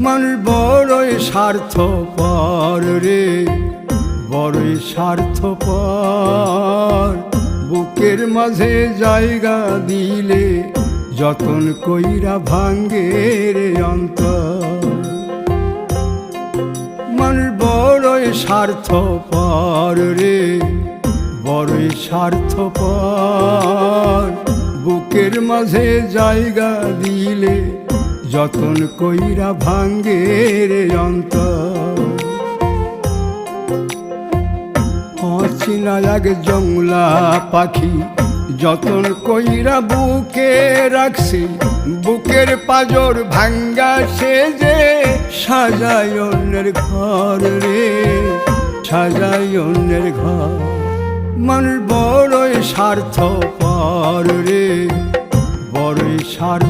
মানুষ বড়ই স্বার্থপর রে, বড়ই স্বার্থপর। বুকের মাঝে জায়গা দিলে যতন কইরা ভাঙ্গে রে অন্তর। মানুষ বড়ই স্বার্থপর রে, বড়ই স্বার্থপর। বুকের মাঝে জায়গা দিলে যতন কইরা ভাঙ্গে রে অন্তর। অচিনা এক জংলা পাখি যতন কইরা বুকে রাখছি, বুকের পাজর ভাঙ্গা সে যে সাজায় অন্যের ঘর রে, সাজায় অন্যের ঘর। মানুষ বড়ই স্বার্থপর রে, বড়ই স্বার্থ